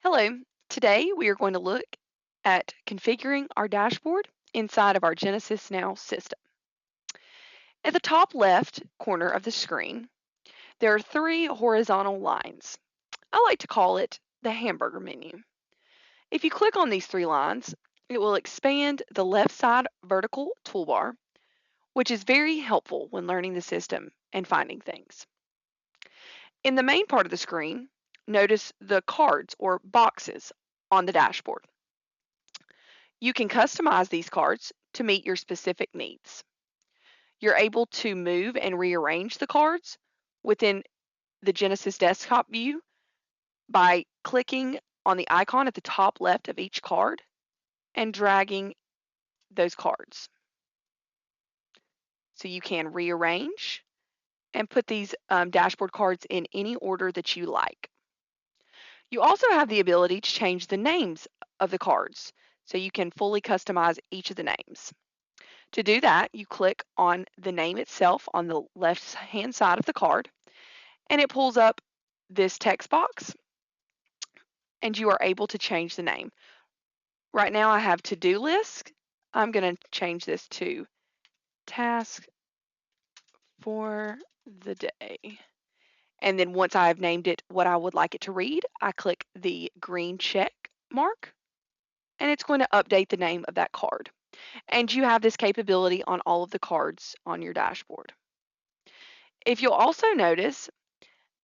Hello, today we are going to look at configuring our dashboard inside of our Genesis Now system. At the top left corner of the screen, there are three horizontal lines. I like to call it the hamburger menu. If you click on these three lines, it will expand the left side vertical toolbar, which is very helpful when learning the system and finding things. In the main part of the screen, notice the cards or boxes on the dashboard. You can customize these cards to meet your specific needs. You're able to move and rearrange the cards within the Genesis desktop view by clicking on the icon at the top left of each card and dragging those cards. So you can rearrange and put these dashboard cards in any order that you like. You also have the ability to change the names of the cards, so you can fully customize each of the names. To do that, you click on the name itself on the left-hand side of the card, and it pulls up this text box, and you are able to change the name. Right now I have to-do list. I'm going to change this to task for the day. And then once I have named it what I would like it to read, I click the green check mark, and it's going to update the name of that card. And you have this capability on all of the cards on your dashboard. If you'll also notice,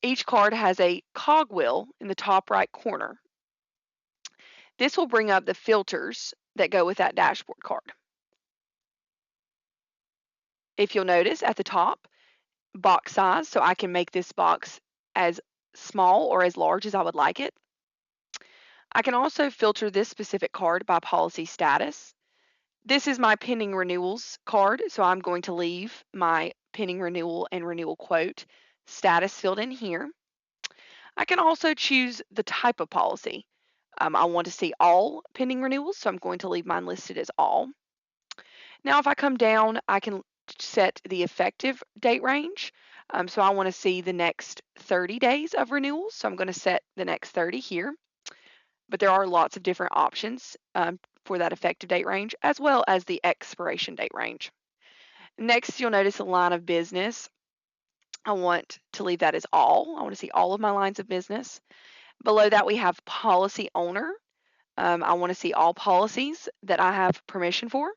each card has a cogwheel in the top right corner. This will bring up the filters that go with that dashboard card. If you'll notice at the top, box size, so I can make this box as small or as large as I would like it. I can also filter this specific card by policy status. This is my pending renewals card, so I'm going to leave my pending renewal and renewal quote status filled in here. I can also choose the type of policy. I want to see all pending renewals, so I'm going to leave mine listed as all. Now, if I come down, I can set the effective date range. So I want to see the next 30 days of renewals, so I'm going to set the next 30 here. But there are lots of different options for that effective date range, as well as the expiration date range. Next, you'll notice a line of business. I want to leave that as all. I want to see all of my lines of business. Below that, we have policy owner. I want to see all policies that I have permission for.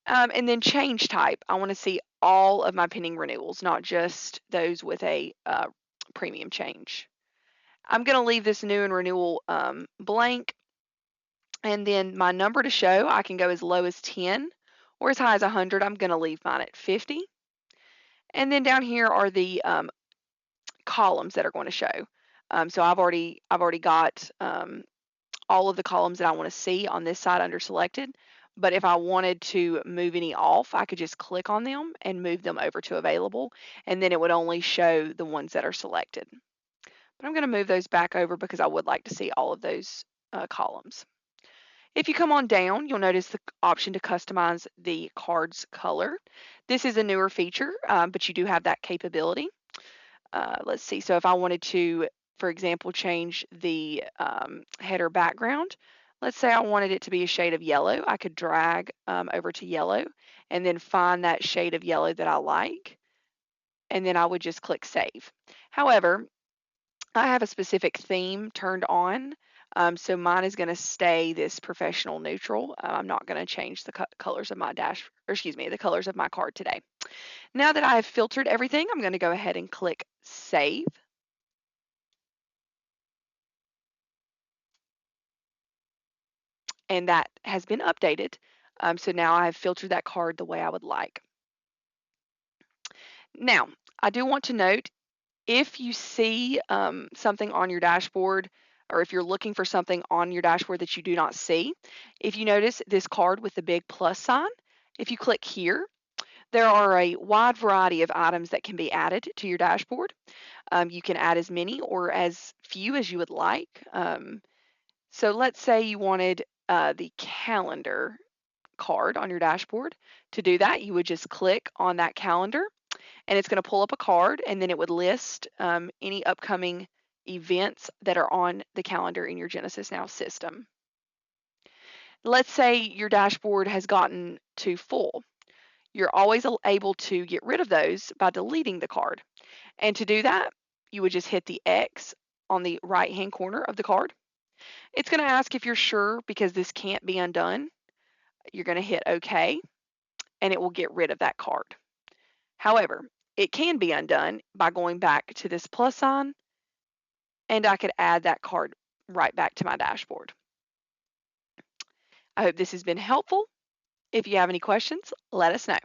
And then change type. I want to see all of my pending renewals, not just those with a premium change. I'm going to leave this new and renewal blank. And then my number to show, I can go as low as 10 or as high as 100. I'm going to leave mine at 50. And then down here are the columns that are going to show. So I've already got all of the columns that I want to see on this side under selected. But if I wanted to move any off, I could just click on them and move them over to available, and then it would only show the ones that are selected. But I'm going to move those back over because I would like to see all of those columns. If you come on down, you'll notice the option to customize the card's color. This is a newer feature, but you do have that capability. Let's see, so if I wanted to, for example, change the header background, let's say I wanted it to be a shade of yellow, I could drag over to yellow and then find that shade of yellow that I like, and then I would just click save. However, I have a specific theme turned on, so mine is going to stay this professional neutral. I'm not going to change the colors of my the colors of my card today. Now that I have filtered everything, I'm going to go ahead and click save. And that has been updated. So now I have filtered that card the way I would like. Now, I do want to note, if you see something on your dashboard, or if you're looking for something on your dashboard that you do not see, if you notice this card with the big plus sign, if you click here, there are a wide variety of items that can be added to your dashboard. You can add as many or as few as you would like. So let's say you wanted the calendar card on your dashboard. To do that, you would just click on that calendar, and it's going to pull up a card, and then it would list any upcoming events that are on the calendar in your Genesis Now system. Let's say your dashboard has gotten too full. You're always able to get rid of those by deleting the card. And to do that, you would just hit the X on the right-hand corner of the card. It's going to ask if you're sure because this can't be undone. You're going to hit OK, and it will get rid of that card. However, it can be undone by going back to this plus sign, and I could add that card right back to my dashboard. I hope this has been helpful. If you have any questions, let us know.